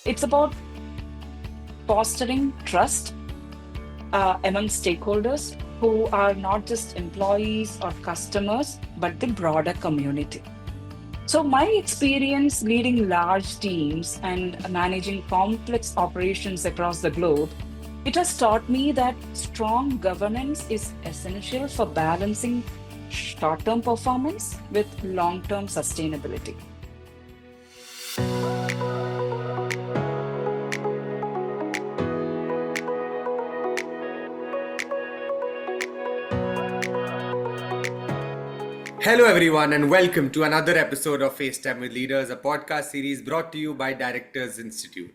It's about fostering trust among stakeholders who are not just employees or customers, but the broader community. So, my experience leading large teams and managing complex operations across the globe, it has taught me that strong governance is essential for balancing short-term performance with long-term sustainability. Hello, everyone, and welcome to another episode of FaceTime with Leaders, a podcast series brought to you by Directors Institute.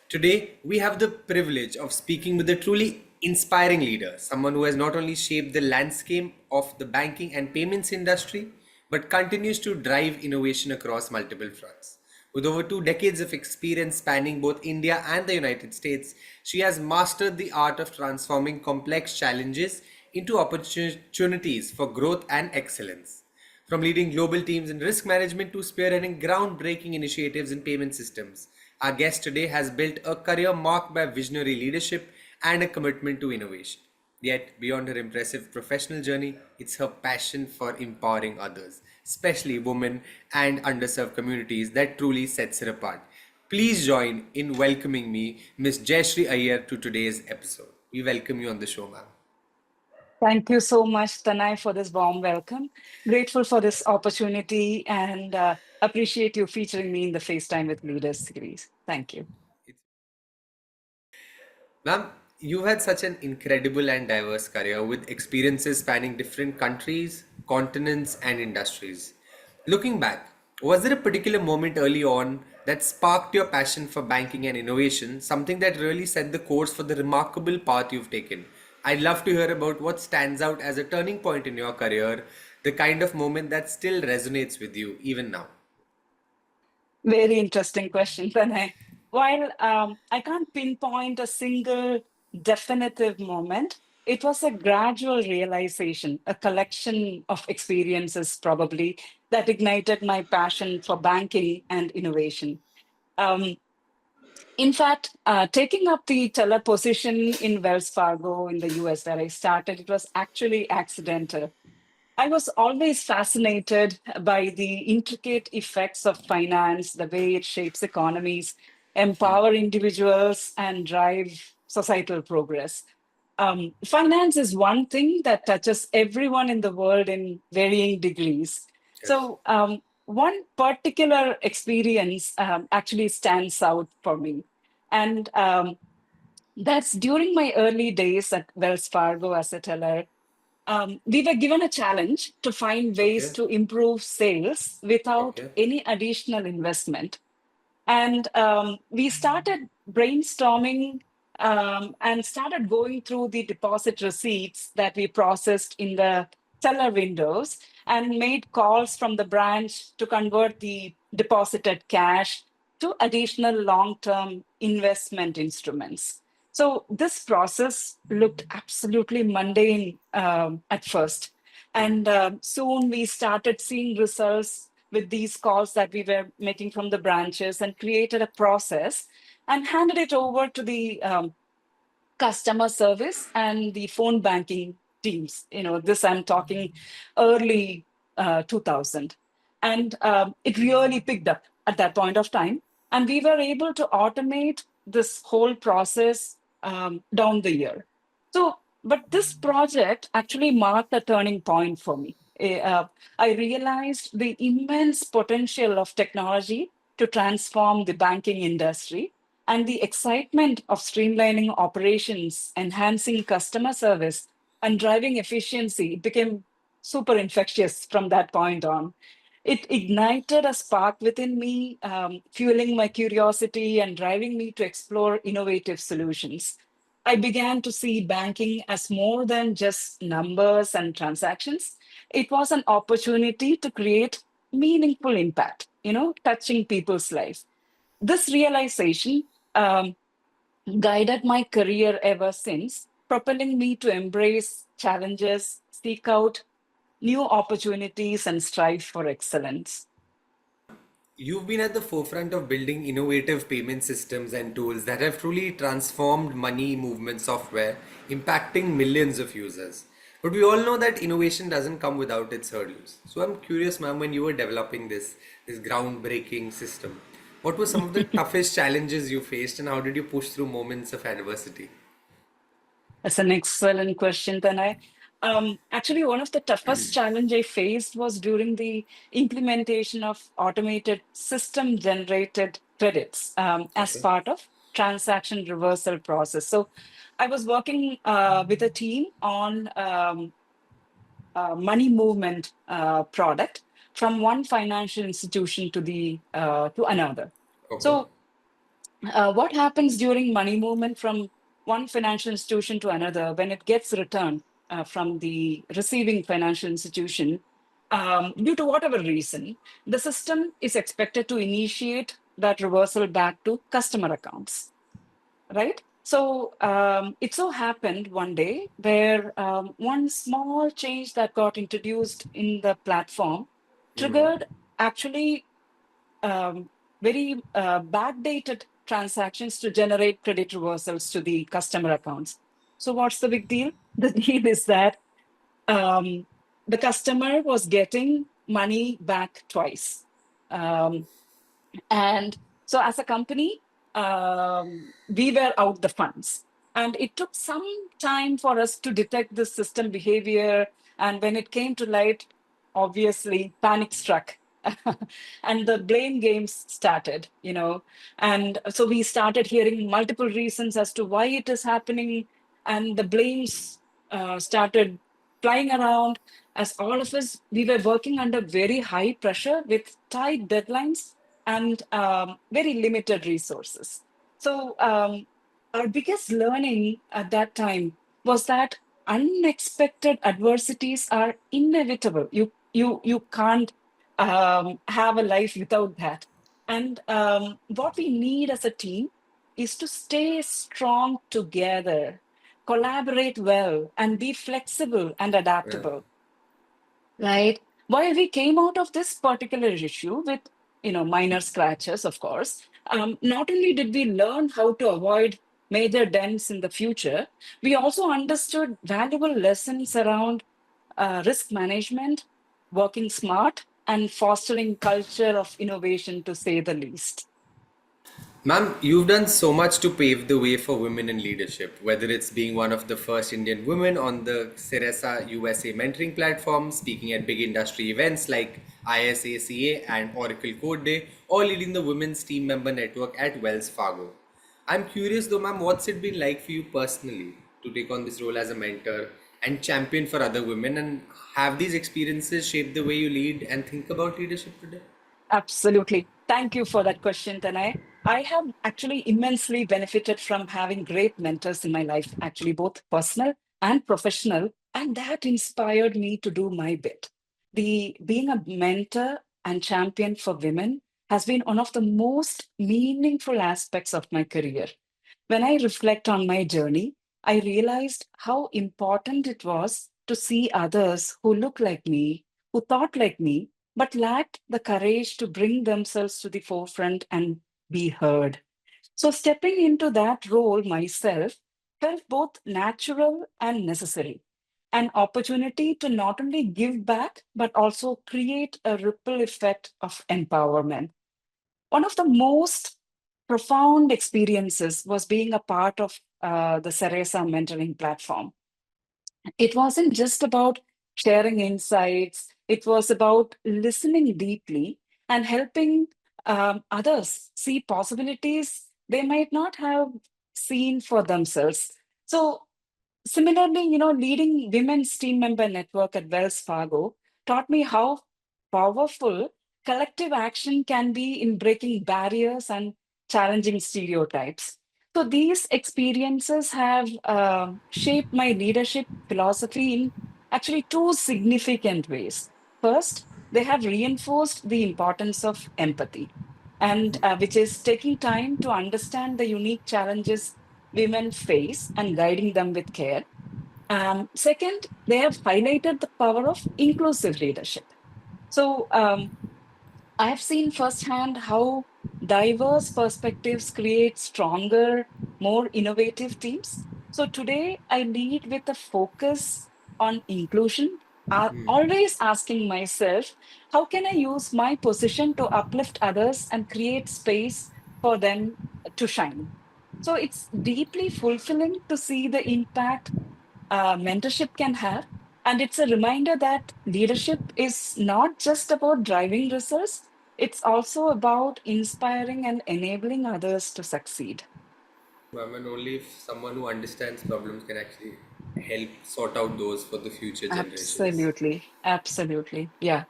Today, we have the privilege of speaking with a truly inspiring leader, someone who has not only shaped the landscape of the banking and payments industry, but continues to drive innovation across multiple fronts. With over 2 decades of experience spanning both India and the United States, she has mastered the art of transforming complex challenges into opportunities for growth and excellence. From leading global teams in risk management to spearheading groundbreaking initiatives in payment systems, our guest today has built a career marked by visionary leadership and a commitment to innovation. Yet, beyond her impressive professional journey, it's her passion for empowering others, especially women and underserved communities, that truly sets her apart. Please join in welcoming me, Ms. Jayasree Iyer, to today's episode. We welcome you on the show, ma'am. Thank you so much, Tanai, for this warm welcome. Grateful for this opportunity and appreciate you featuring me in the FaceTime with Leaders series. Thank you. Ma'am, you've had such an incredible and diverse career with experiences spanning different countries, continents, and industries. Looking back, was there a particular moment early on that sparked your passion for banking and innovation, something that really set the course for the remarkable path you've taken? I'd love to hear about what stands out as a turning point in your career, the kind of moment that still resonates with you even now. Very interesting question, Tanai. While I can't pinpoint a single definitive moment, it was a gradual realization, a collection of experiences probably that ignited my passion for banking and innovation. Um, In fact, taking up the teller position in Wells Fargo in the US where I started, it was actually accidental. I was always fascinated by the intricate effects of finance, the way it shapes economies, empower individuals, and drive societal progress. Finance is one thing that touches everyone in the world in varying degrees. Yes. So, one particular experience actually stands out for me. And that's during my early days at Wells Fargo as a teller. We were given a challenge to find ways Okay. to improve sales without Okay. any additional investment. And we started brainstorming and started going through the deposit receipts that we processed in the teller windows and made calls from the branch to convert the deposited cash to additional long-term investment instruments. So this process looked absolutely mundane at first. And soon we started seeing results with these calls that we were making from the branches and created a process and handed it over to the customer service and the phone banking teams. This I'm talking early 2000. And it really picked up at that point of time. And we were able to automate this whole process down the year. So, but this project actually marked a turning point for me. I realized the immense potential of technology to transform the banking industry and the excitement of streamlining operations, enhancing customer service, and driving efficiency became super infectious from that point on. It ignited a spark within me, fueling my curiosity and driving me to explore innovative solutions. I began to see banking as more than just numbers and transactions. It was an opportunity to create meaningful impact, touching people's lives. This realization guided my career ever since, propelling me to embrace challenges, seek out new opportunities, and strive for excellence. You've been at the forefront of building innovative payment systems and tools that have truly transformed money movement software, impacting millions of users. But we all know that innovation doesn't come without its hurdles. So I'm curious, ma'am, when you were developing this groundbreaking system, what were some of the toughest challenges you faced, and how did you push through moments of adversity? That's an excellent question, Tanay. Actually, one of the toughest challenge I faced was during the implementation of automated system-generated credits as Okay. part of transaction reversal process. So, I was working with a team on money movement product from one financial institution to another. Okay. So what happens during money movement from one financial institution to another when it gets returned from the receiving financial institution, due to whatever reason, the system is expected to initiate that reversal back to customer accounts, right? So it so happened one day where one small change that got introduced in the platform triggered actually very backdated transactions to generate credit reversals to the customer accounts. So what's the big deal? The deal is that um, the customer was getting money back twice. Um, and so, as a company, we were out the funds. And it took some time for us to detect this system behavior. And when it came to light, obviously, panic struck. And the blame games started, you know. And so we started hearing multiple reasons as to why it is happening. And the blames started flying around as all of us, we were working under very high pressure with tight deadlines and very limited resources. So our biggest learning at that time was that unexpected adversities are inevitable. You can't have a life without that. And what we need as a team is to stay strong together, collaborate well, and be flexible and Yeah. adaptable. Right. While we came out of this particular issue with, minor scratches, of course, not only did we learn how to avoid major dents in the future, we also understood valuable lessons around risk management, working smart, and fostering culture of innovation, to say the least. Ma'am, you've done so much to pave the way for women in leadership, whether it's being one of the first Indian women on the Ceresa USA mentoring platform, speaking at big industry events like ISACA and Oracle Code Day, or leading the women's team member network at Wells Fargo. I'm curious though, ma'am, what's it been like for you personally to take on this role as a mentor and champion for other women, and have these experiences shaped the way you lead and think about leadership today? Absolutely. Thank you for that question, Tanay. I have actually immensely benefited from having great mentors in my life, actually, both personal and professional. And that inspired me to do my bit. The being a mentor and champion for women has been one of the most meaningful aspects of my career. When I reflect on my journey, I realized how important it was to see others who look like me, who thought like me, but lacked the courage to bring themselves to the forefront and be heard. So, stepping into that role myself felt both natural and necessary. An opportunity to not only give back, but also create a ripple effect of empowerment. One of the most profound experiences was being a part of the Ceresa mentoring platform. It wasn't just about sharing insights, it was about listening deeply and helping others see possibilities they might not have seen for themselves. So, similarly, leading women's team member network at Wells Fargo taught me how powerful collective action can be in breaking barriers and challenging stereotypes. So these experiences have shaped my leadership philosophy in actually two significant ways. First, they have reinforced the importance of empathy, and which is taking time to understand the unique challenges women face and guiding them with care. Second, they have highlighted the power of inclusive leadership. So, I have seen firsthand how diverse perspectives create stronger, more innovative teams. So today I lead with a focus on inclusion, always asking myself, how can I use my position to uplift others and create space for them to shine? So it's deeply fulfilling to see the impact mentorship can have. And it's a reminder that leadership is not just about driving results, it's also about inspiring and enabling others to succeed. I mean, only if someone who understands problems can actually help sort out those for the future generations. Absolutely. Absolutely. Yeah.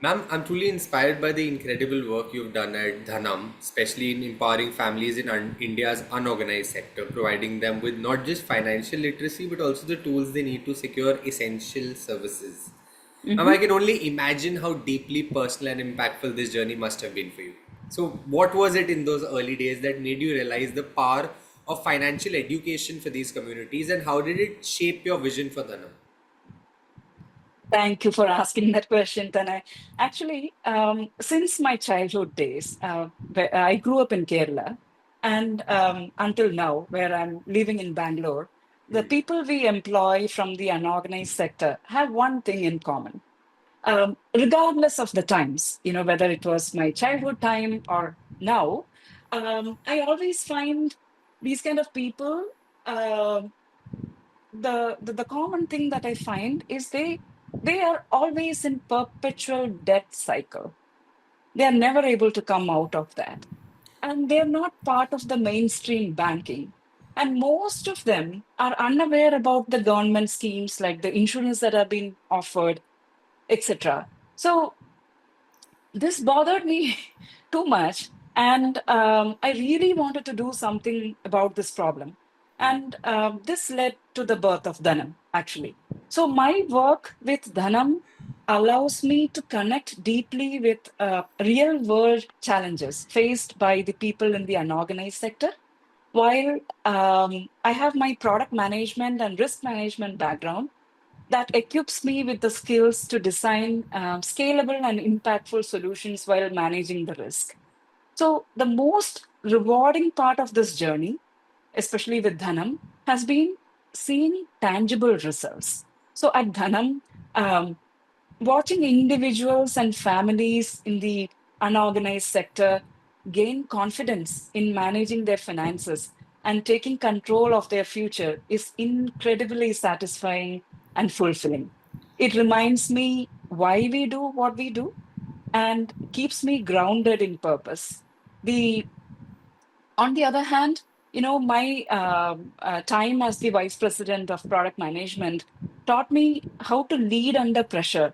Ma'am, I'm truly inspired by the incredible work you've done at Dhanam, especially in empowering families in India's unorganized sector, providing them with not just financial literacy but also the tools they need to secure essential services. Ma'am, I Mhm. can only imagine how deeply personal and impactful this journey must have been for you. So, what was it in those early days that made you realize the power of financial education for these communities, and how did it shape your vision for Dhanam? Thank you for asking that question, Tanay. Actually, since my childhood days, I grew up in Kerala, and until now, where I'm living in Bangalore, the people we employ from the unorganized sector have one thing in common. Regardless of the times, whether it was my childhood time or now, I always find these kind of people. The common thing that I find is they are always in perpetual debt cycle. They are never able to come out of that, and they're not part of the mainstream banking. And most of them are unaware about the government schemes like the insurance that are being offered, etc. So this bothered me too much. And I really wanted to do something about this problem. And this led to the birth of Dhanam, actually. So my work with Dhanam allows me to connect deeply with real world challenges faced by the people in the unorganized sector. While I have my product management and risk management background, that equips me with the skills to design scalable and impactful solutions while managing the risk. So, the most rewarding part of this journey, especially with Dhanam, has been seeing tangible results. So, at Dhanam, um, watching individuals and families in the unorganized sector gain confidence in managing their finances and taking control of their future is incredibly satisfying and fulfilling. It reminds me why we do what we do and keeps me grounded in purpose. The On the other hand, my time as the vice president of product management taught me how to lead under pressure,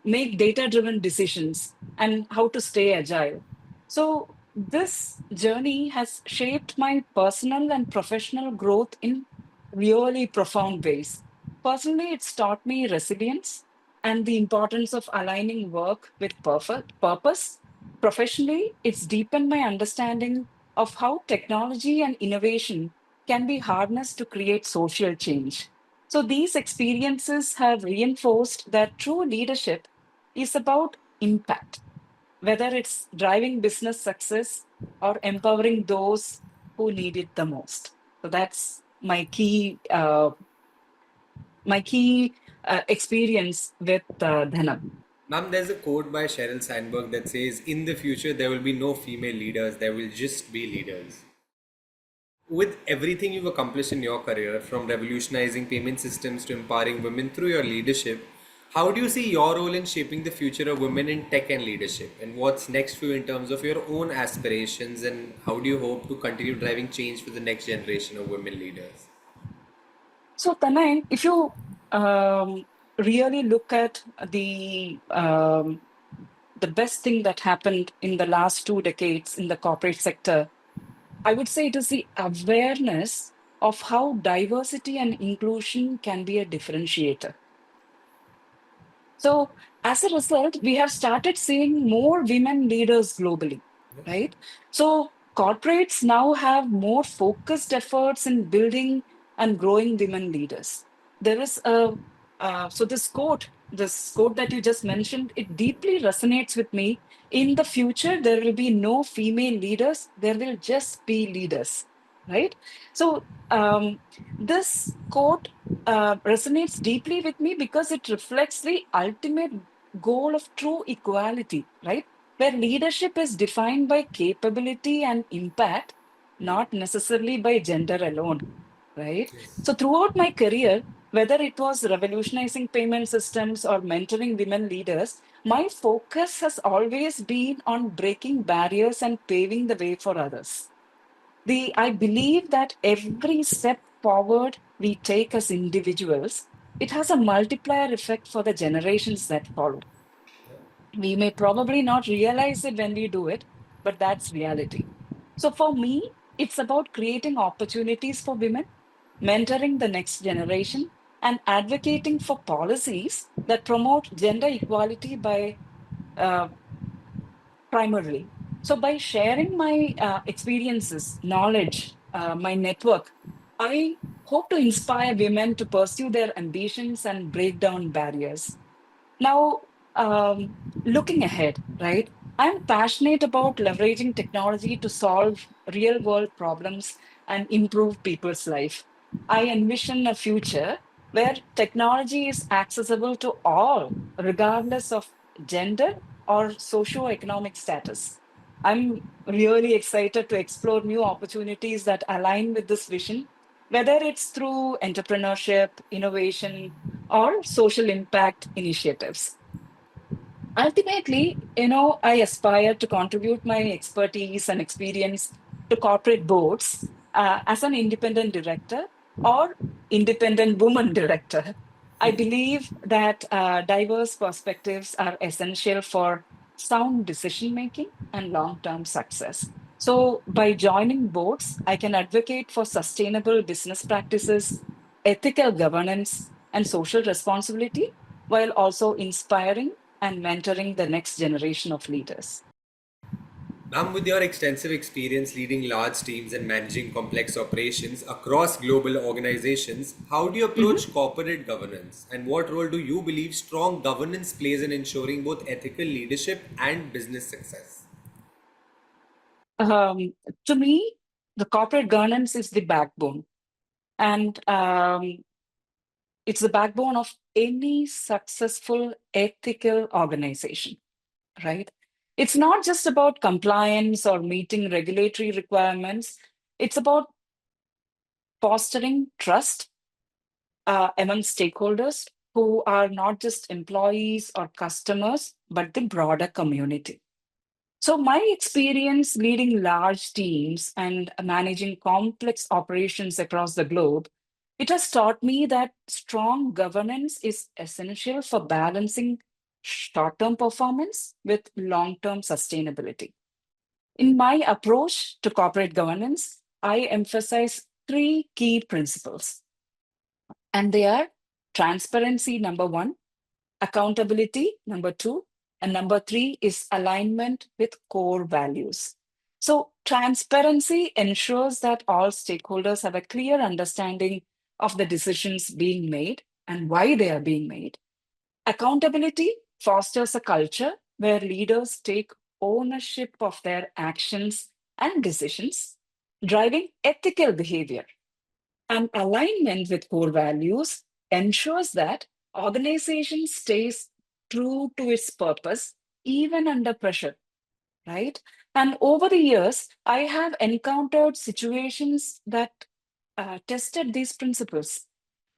make data driven decisions, and how to stay agile. So, this journey has shaped my personal and professional growth in really profound ways. Personally, it's taught me resilience and the importance of aligning work with perfect purpose. Professionally, it's deepened my understanding of how technology and innovation can be harnessed to create social change. So, these experiences have reinforced that true leadership is about impact, whether it's driving business success or empowering those who need it the most. So, that's my key experience with Dhanam. Ma'am, there's a quote by Sheryl Sandberg that says, "In the future, there will be no female leaders, there will just be leaders." With everything you've accomplished in your career, from revolutionizing payment systems to empowering women through your leadership, how do you see your role in shaping the future of women in tech and leadership? And what's next for you in terms of your own aspirations? And how do you hope to continue driving change for the next generation of women leaders? So, Tanay, if you um, really look at the best thing that happened in the last 2 decades in the corporate sector, I would say it is the awareness of how diversity and inclusion can be a differentiator. So, as a result, we have started seeing more women leaders globally, right? So, corporates now have more focused efforts in building and growing women leaders. There is a so this quote this quote that you just mentioned, it deeply resonates with me. In the future, there will be no female leaders, there will just be leaders, right? So, this quote resonates deeply with me because it reflects the ultimate goal of true equality, right? Where leadership is defined by capability and impact, not necessarily by gender alone, right? Yes. So, throughout my career, whether it was revolutionizing payment systems or mentoring women leaders, my focus has always been on breaking barriers and paving the way for others. I believe that every step forward we take as individuals, it has a multiplier effect for the generations that follow. We may probably not realize it when we do it, but that's reality. So for me, it's about creating opportunities for women, mentoring the next generation, and advocating for policies that promote gender equality by uh, primarily. So by sharing my experiences, knowledge, my network, I hope to inspire women to pursue their ambitions and break down barriers. Now, um, looking ahead, right? I'm passionate about leveraging technology to solve real world problems and improve people's life. I envision a future where technology is accessible to all, regardless of gender or socioeconomic status. I'm really excited to explore new opportunities that align with this vision, whether it's through entrepreneurship, innovation, or social impact initiatives. Ultimately, I aspire to contribute my expertise and experience to corporate boards as an independent director or independent woman director. I believe that diverse perspectives are essential for sound decision making and long term success. So, by joining boards, I can advocate for sustainable business practices, ethical governance, and social responsibility while also inspiring and mentoring the next generation of leaders. Now, with your extensive experience leading large teams and managing complex operations across global organizations, how do you Mhm. approach corporate governance? And what role do you believe strong governance plays in ensuring both ethical leadership and business success? Um, to me, the corporate governance is the backbone, and it's the backbone of any successful ethical organization, right? It's not just about compliance or meeting regulatory requirements, it's about fostering trust among stakeholders who are not just employees or customers, but the broader community. So, my experience leading large teams and managing complex operations across the globe, it has taught me that strong governance is essential for balancing short-term performance with long-term sustainability. In my approach to corporate governance, I emphasize three key principles, and they are transparency, number one, accountability, number two, and number three is alignment with core values. So, transparency ensures that all stakeholders have a clear understanding of the decisions being made and why they are being made. Accountability fosters a culture where leaders take ownership of their actions and decisions, driving ethical behavior. And alignment with core values ensures that organization stays true to its purpose even under pressure, right? And over the years, I have encountered situations that tested these principles.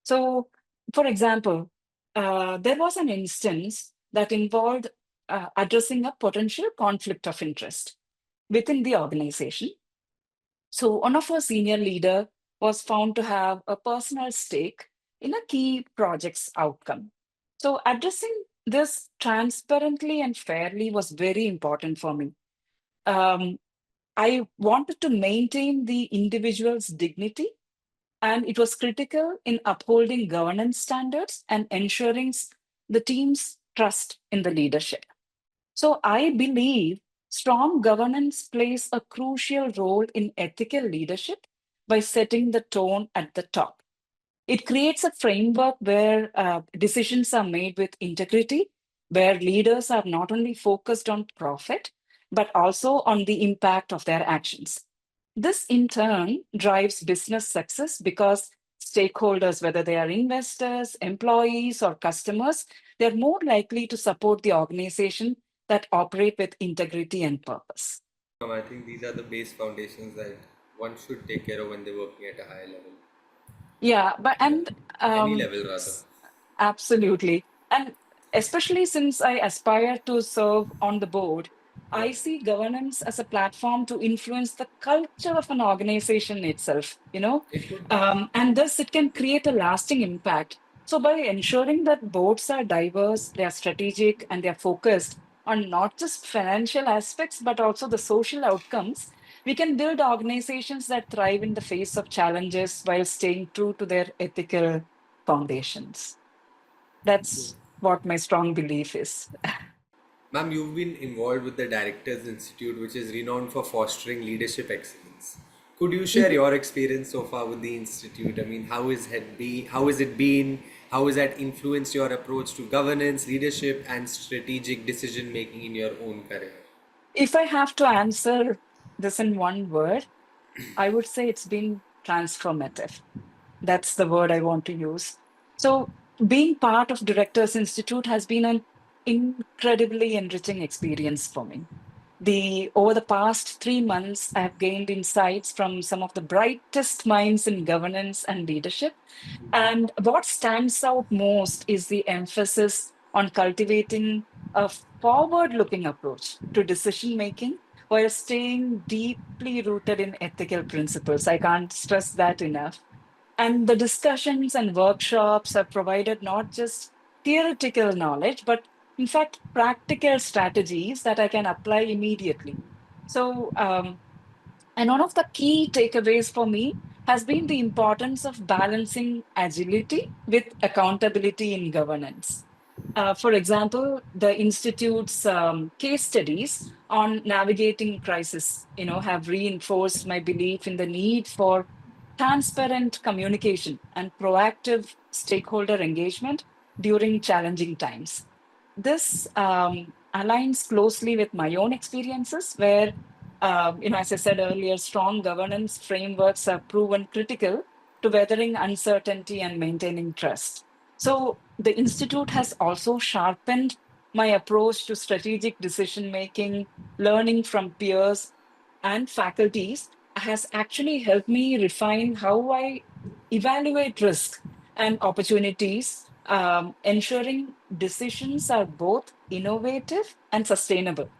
So, for example, there was an instance that involved addressing a potential conflict of interest within the organization. So one of our senior leader was found to have a personal stake in a key project's outcome. So addressing this transparently and fairly was very important for me. Um, I wanted to maintain the individual's dignity, and it was critical in upholding governance standards and ensuring the team's trust in the leadership. So I believe strong governance plays a crucial role in ethical leadership by setting the tone at the top. It creates a framework where decisions are made with integrity, where leaders are not only focused on profit, but also on the impact of their actions. This in turn drives business success because stakeholders, whether they are investors, employees, or customers, they're more likely to support the organization that operate with integrity and purpose. I think these are the base foundations that one should take care of when they're working at a higher level. Yeah, but Yeah, and any um, level rather. s- absolutely, and especially since I aspire to serve on the board, Yeah. I see governance as a platform to influence the culture of an organization itself. It could. And thus it can create a lasting impact. So by ensuring that boards are diverse, they are strategic, and they are focused on not just financial aspects but also the social outcomes, we can build organizations that thrive in the face of challenges while staying true to their ethical foundations. That's what my strong belief is. Ma'am, you've been involved with the Directors Institute, which is renowned for fostering leadership excellence. Could you share Mhm. your experience so far with the institute? I mean, how has it been? How has that influenced your approach to governance, leadership, and strategic decision making in your own career? If I have to answer this in one word, I would say it's been transformative. That's the word I want to use. So, being part of Directors Institute has been an incredibly enriching experience for me. Over the past 3 months, I have gained insights from some of the brightest minds in governance and leadership. And what stands out most is the emphasis on cultivating a forward looking approach to decision making while staying deeply rooted in ethical principles. I can't stress that enough. And the discussions and workshops have provided not just theoretical knowledge, but in fact, practical strategies that I can apply immediately. So, and one of the key takeaways for me has been the importance of balancing agility with accountability in governance. For example, the Institute's case studies on navigating crisis, have reinforced my belief in the need for transparent communication and proactive stakeholder engagement during challenging times. This aligns closely with my own experiences, where, as I said earlier, strong governance frameworks are proven critical to weathering uncertainty and maintaining trust. So the Institute has also sharpened my approach to strategic decision making, learning from peers and faculties has actually helped me refine how I evaluate risk and opportunities, ensuring decisions are both innovative and sustainable.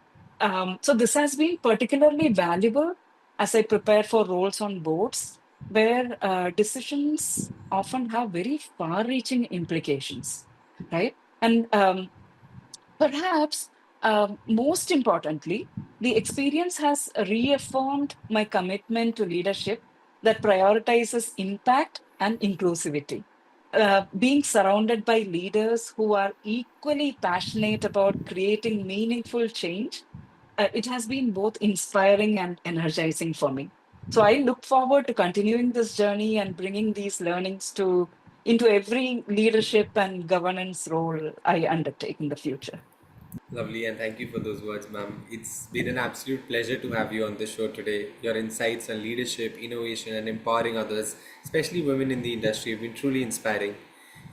So, this has been particularly valuable as I prepare for roles on boards where decisions often have very far reaching implications, right? And perhaps most importantly, the experience has reaffirmed my commitment to leadership that prioritizes impact and inclusivity. Being surrounded by leaders who are equally passionate about creating meaningful change, it has been both inspiring and energizing for me. So I look forward to continuing this journey and bringing these learnings to into every leadership and governance role I undertake in the future. Lovely, and thank you for those words, ma'am. It's been an absolute pleasure to have you on the show today. Your insights on leadership, innovation, and empowering others, especially women in the industry, have been truly inspiring.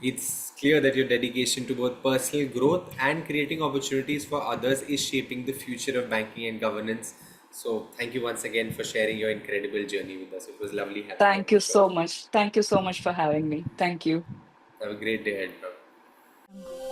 It's clear that your dedication to both personal growth and creating opportunities for others is shaping the future of banking and governance. So, thank you once again for sharing your incredible journey with us. It was lovely having you on Thank the you show. so much. Thank you so much for having me. Thank you. Have a great day ahead, ma'am.